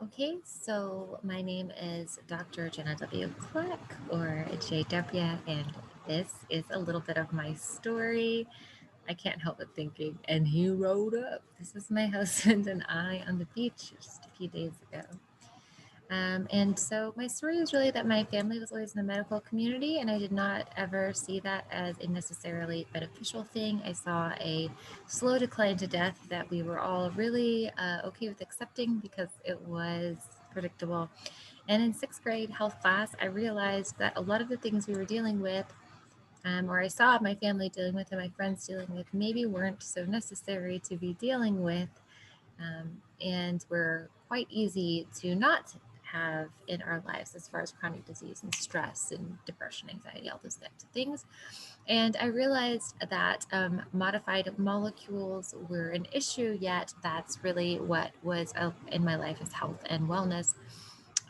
Okay, so my name is Dr. Jenna W. Clark, or JW, and this is a little bit of my story. I can't help but thinking, and he rode up. This is my husband and I on the beach just a few days ago. And so my story is really that my family was always in the medical community, and I did not ever see that as a necessarily beneficial thing. I saw a slow decline to death that we were all really okay with accepting because it was predictable. And in sixth grade health class, I realized that a lot of the things we were dealing with, or I saw my family dealing with and my friends dealing with, maybe weren't so necessary to be dealing with, and were quite easy to not have in our lives as far as chronic disease and stress and depression, anxiety, all those types of things. And I realized that modified molecules were an issue, yet that's really what was in my life is health and wellness.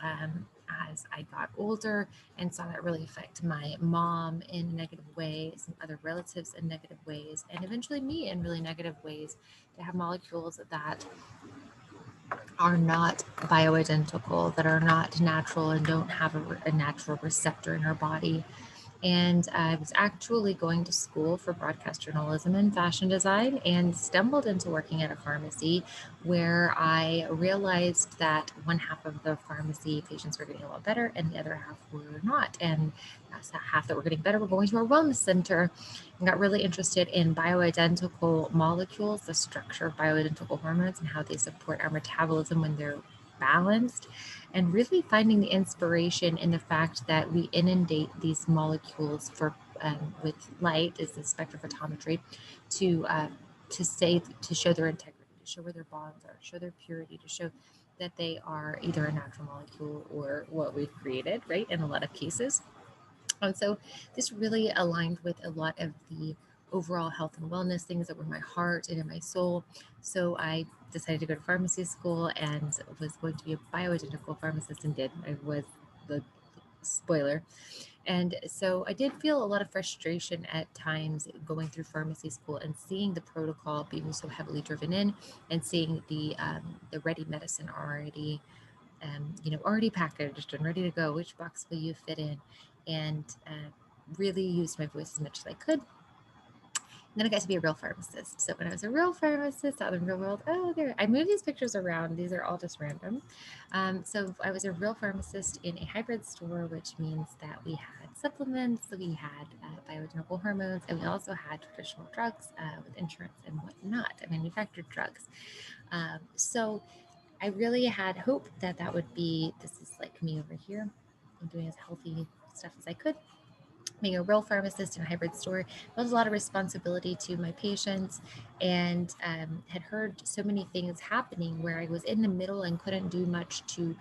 Um, as I got older and saw that really affect my mom in negative ways, and other relatives in negative ways, and eventually me in really negative ways, to have molecules that are not bioidentical, that are not natural and don't have a natural receptor in our body. And I was actually going to school for broadcast journalism and fashion design and stumbled into working at a pharmacy where I realized that one half of the pharmacy patients were getting a lot better and the other half were not. And that's that half that were getting better were going to our wellness center, and got really interested in bioidentical molecules, the structure of bioidentical hormones and how they support our metabolism when they're balanced, and really finding the inspiration in the fact that we inundate these molecules with light, is the spectrophotometry, to to show their integrity, to show where their bonds are, show their purity, to show that they are either a natural molecule or what we've created, right? In a lot of cases. And so this really aligned with a lot of the overall health and wellness things that were in my heart and in my soul. So I decided to go to pharmacy school and was going to be a bioidentical pharmacist, and did. I was the spoiler. And so I did feel a lot of frustration at times going through pharmacy school and seeing the protocol being so heavily driven in, and seeing the ready medicine already already packaged and ready to go. Which box will you fit in? And really used my voice as much as I could. And then I got to be a real pharmacist. So when I was a real pharmacist out in the real world, oh, there, I moved these pictures around. These are all just random. So I was a real pharmacist in a hybrid store, which means that we had supplements, we had bioidentical hormones, and we also had traditional drugs with insurance and whatnot, manufactured drugs. So I really had hope that that would be, this is like me over here. I'm doing as healthy stuff as I could. Being a real pharmacist in a hybrid store, there was a lot of responsibility to my patients, and had heard so many things happening where I was in the middle and couldn't do much to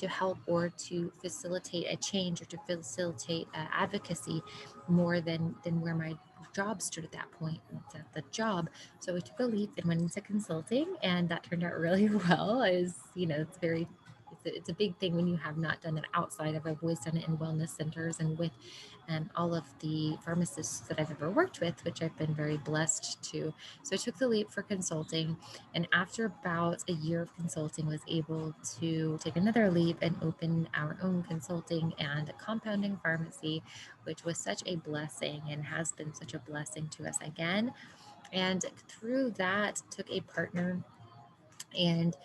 help or to facilitate a change or to facilitate advocacy more than where my job stood at that point. It's at the job. So I took a leap and went into consulting, and that turned out really well. It's very it's a big thing when you have not done it outside of. I've always done it in wellness centers and with all of the pharmacists that I've ever worked with, which I've been very blessed to. So I took the leap for consulting, and after about a year of consulting, was able to take another leap and open our own consulting and compounding pharmacy, which was such a blessing and has been such a blessing to us again. And through that, took a partner, and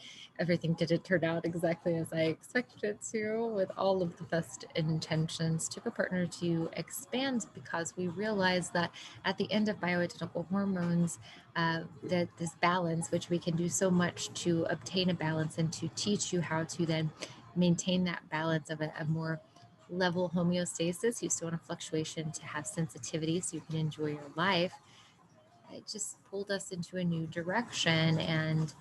everything didn't turn out exactly as I expected it to, with all of the best intentions. Took a partner to expand because we realized that at the end of bioidentical hormones, that this balance, which we can do so much to obtain a balance and to teach you how to then maintain that balance of a more level homeostasis. You still want a fluctuation to have sensitivity so you can enjoy your life. It just pulled us into a new direction, and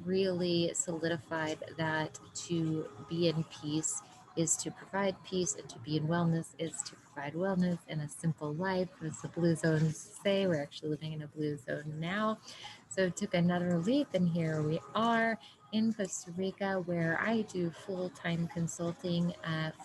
really solidified that to be in peace is to provide peace, and to be in wellness is to provide wellness in a simple life. As the blue zones say, we're actually living in a blue zone now. So it took another leap, and here we are in Costa Rica, where I do full-time consulting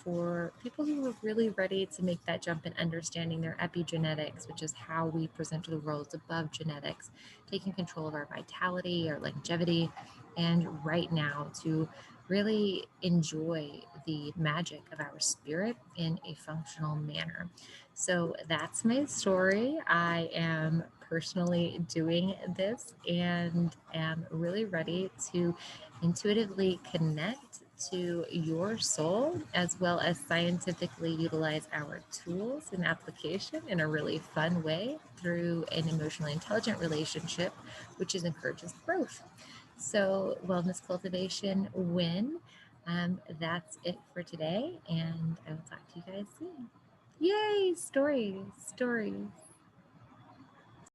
for people who are really ready to make that jump in understanding their epigenetics, which is how we present to the world above genetics, taking control of our vitality, our longevity, and right now to really enjoy the magic of our spirit in a functional manner. So that's my story. I am personally doing this and am really ready to intuitively connect to your soul as well as scientifically utilize our tools and application in a really fun way through an emotionally intelligent relationship, which encourages growth. So, wellness cultivation win. That's it for today, and I will talk to you guys soon. Yay! Stories, stories.